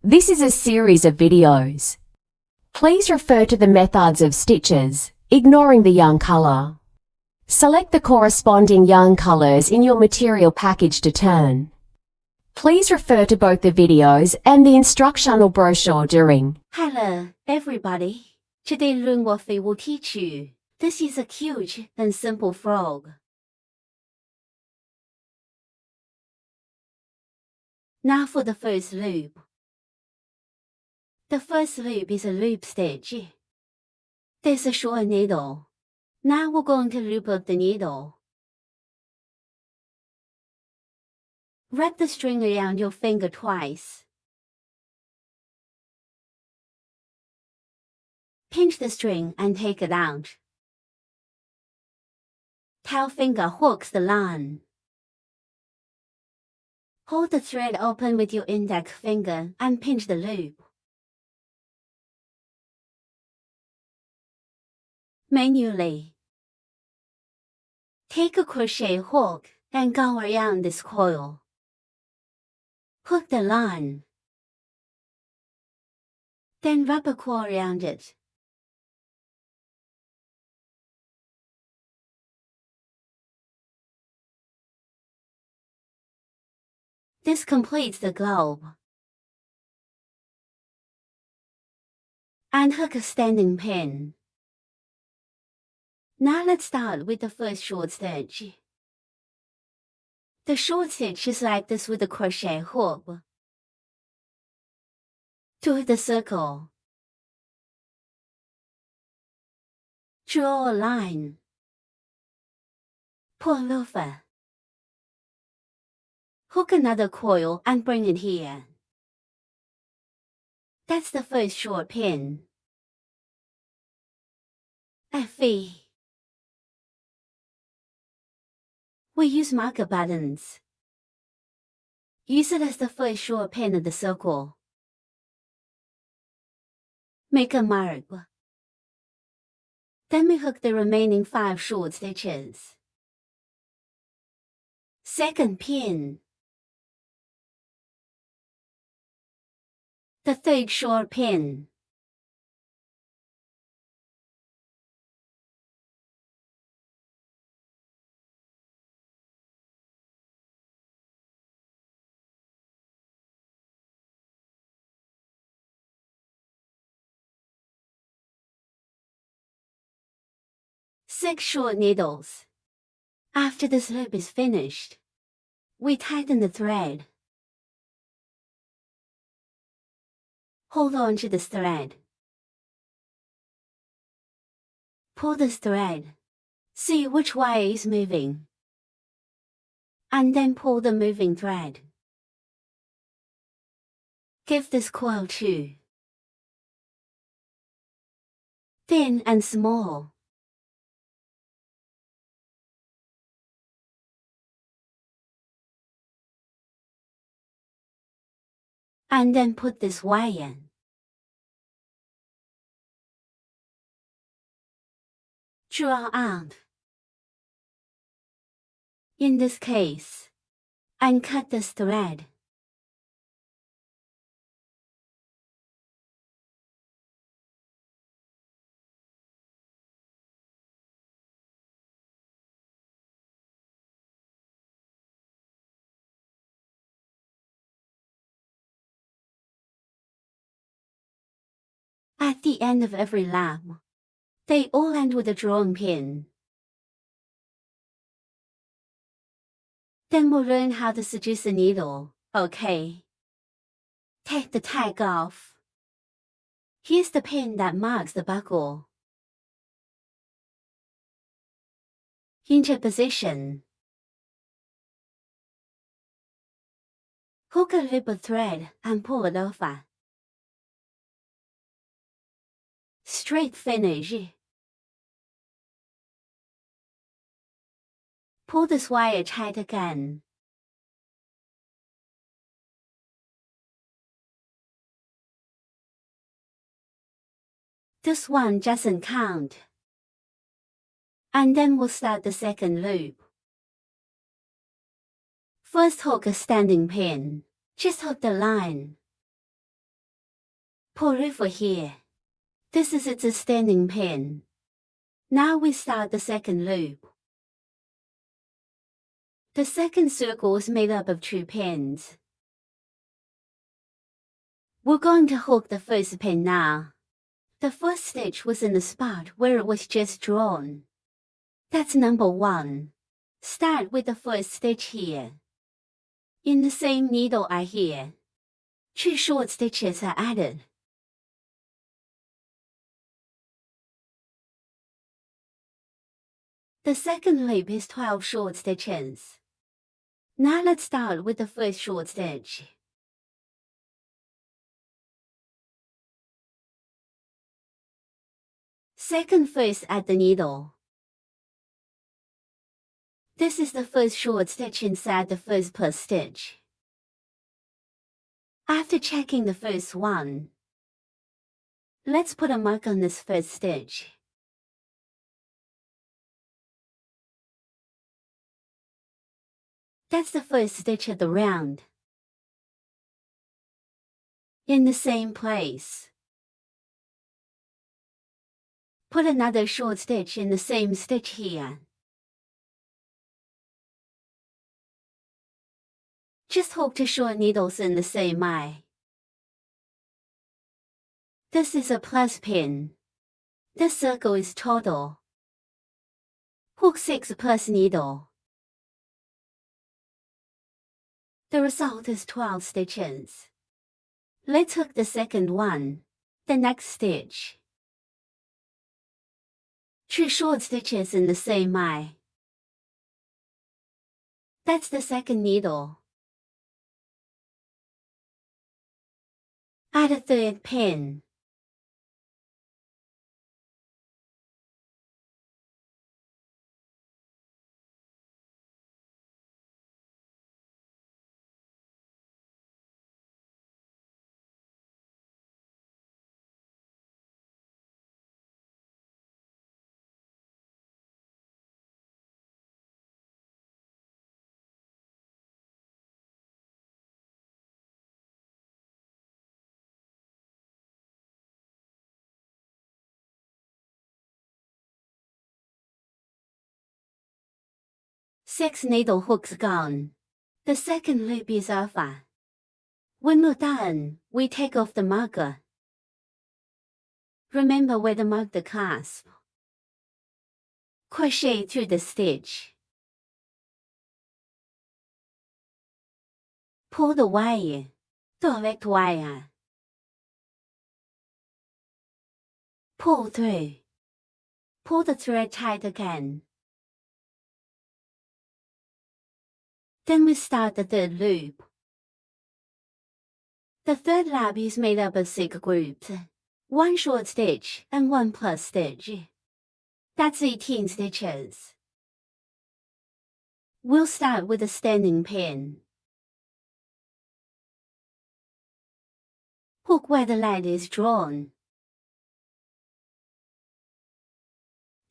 This is a series of videos. Please refer to the methods of stitches, ignoring the yarn color. Select the corresponding yarn colors in your material package to turn. Please refer to both the videos and the instructional brochure during. Hello, everybody. Today LUNUAFVY will teach you. This is a cute and simple frog. Now for the first loop. The first loop is a loop stitch. There's a short needle. Now we're going to loop up the needle. Wrap the string around your finger twice. Pinch the string and take it out. Tail finger hooks the line. Hold the thread open with your index finger and pinch the loop. Manually. Take a crochet hook and go around this coil. Hook the line. Then wrap a coil around it. This completes the globe. And hook a standing pin. Now let's start with the first short stitch. The short stitch is like this with a crochet hook. To hit the circle, draw a line. Pull over. Hook another coil and bring it here. That's the first short pin. FV. We use marker buttons. Use it as the first short pin of the circle. Make a mark. Then we hook the remaining 5 short stitches. Second pin. The third short pin. Six short needles. After this loop is finished, we tighten the thread. Hold on to this thread. Pull this thread. See which way is moving. And then pull the moving thread. Give this coil 2. Thin and small. And then put this wire in. Draw out. In this case, and cut this thread. At the end of every lap, they all end with a drawing pin. Then we'll learn how to seduce the needle, okay? Take the tag off. Here's the pin that marks the buckle. Into position. Hook a loop of thread and pull it over. Straight finish. Pull this wire tight again. This one doesn't count. And then we'll start the second loop. First hook a standing pin. Just hook the line. Pull over here. This is its standing pin. Now we start the second loop. The second circle is made up of 2 pins. We're going to hook the first pin now. The first stitch was in the spot where it was just drawn. That's number 1. Start with the first stitch here. In the same needle eye here, 2 short stitches are added. The second loop is 12 short stitches. Now let's start with the first short stitch. Second first at the needle. This is the first short stitch inside the first plus stitch. After checking the first one, let's put a mark on this first stitch. That's the first stitch of the round. In the same place, put another short stitch in the same stitch here. Just hook 2 short needles in the same eye. This is a plus pin. This circle is total. Hook 6 plus needle. The result is 12 stitches. Let's hook the second one, the next stitch. 2 short stitches in the same eye. That's the second needle. Add a third pin. Six needle hooks gone. The second loop is over. When we're done, we take off the marker. Remember where to mark the clasp. Crochet through the stitch. Pull the wire, direct wire. Pull through. Pull the thread tight again. Then we start the third loop. The third loop is made up of 6 groups, 1 short stitch and 1 plus stitch. That's 18 stitches. We'll start with a standing pin. Hook where the line is drawn.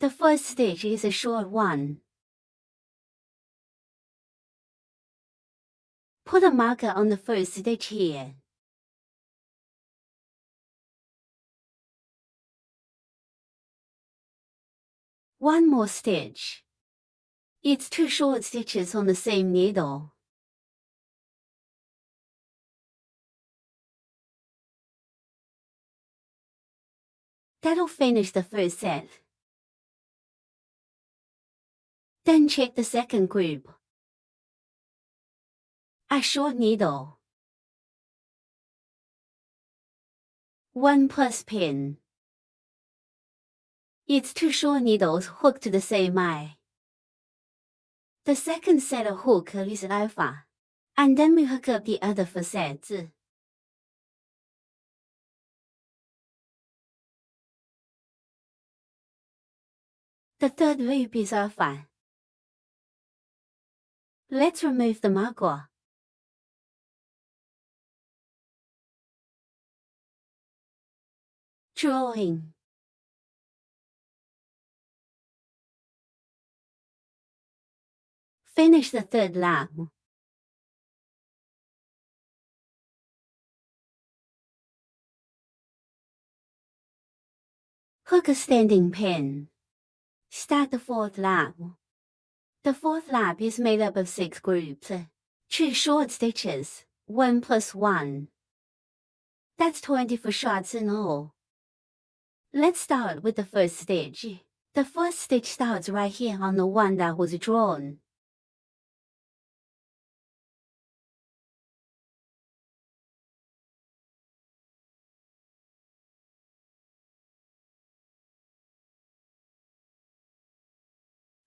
The first stitch is a short one. Put a marker on the first stitch here. One more stitch. It's 2 short stitches on the same needle. That'll finish the first set. Then check the second group. A short needle. 1 plus pin. It's 2 short needles hooked to the same eye. The second set of hook is alpha, and then we hook up the other facets. The third loop is alpha. Let's remove the marker. Drawing. Finish the third loop. Hook a standing pin. Start the fourth lap. The fourth lap is made up of 6 groups. 2 short stitches, 1 plus 1. That's 24 shots in all. Let's start with the first stitch. The first stitch starts right here on the one that was drawn.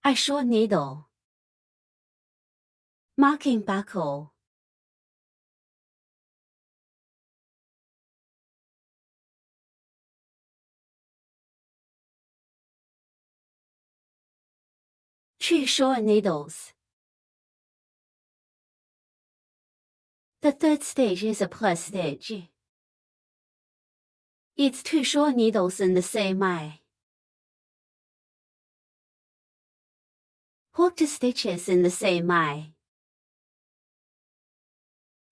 A short needle. Marking buckle. Two short needles. The third stitch is a plus stitch. It's 2 short needles in the same eye. Hook 2 stitches in the same eye.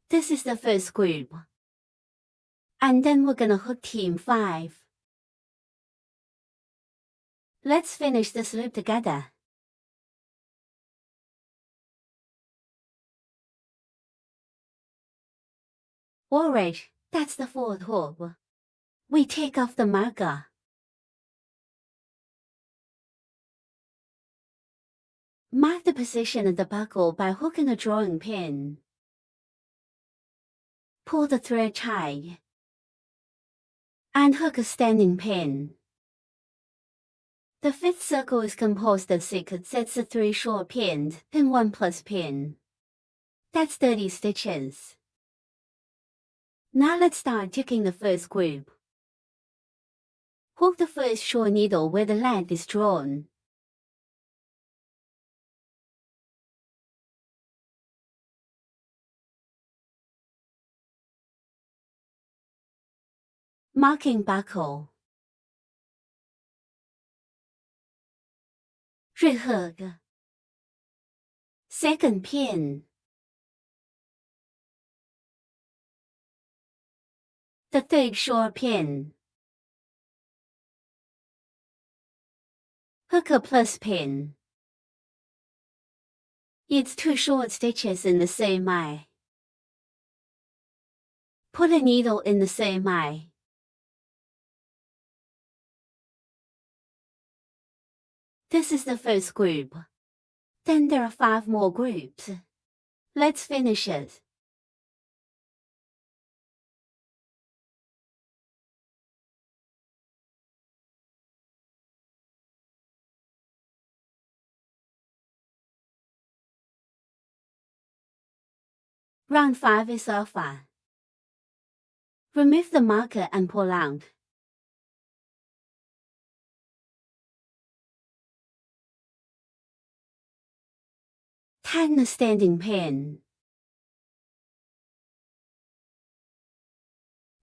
This is the first group. And then we're gonna hook team 5. Let's finish this loop together. Alright, that's the fourth hook. We take off the marker. Mark the position of the buckle by hooking a drawing pin. Pull the thread tight. And hook a standing pin. The fifth circle is composed of 6 sets of 3 short pins and 1 plus pin. That's 30 stitches. Now let's start ticking the first group. Hook the first short needle where the length is drawn. Marking buckle. Rehook. Second pin. The third short pin. Hook a plus pin. It's 2 short stitches in the same eye. Put a needle in the same eye. This is the first group. Then there are 5 more groups. Let's finish it. Round 5 is over. Remove the marker and pull out. Tighten the standing pin.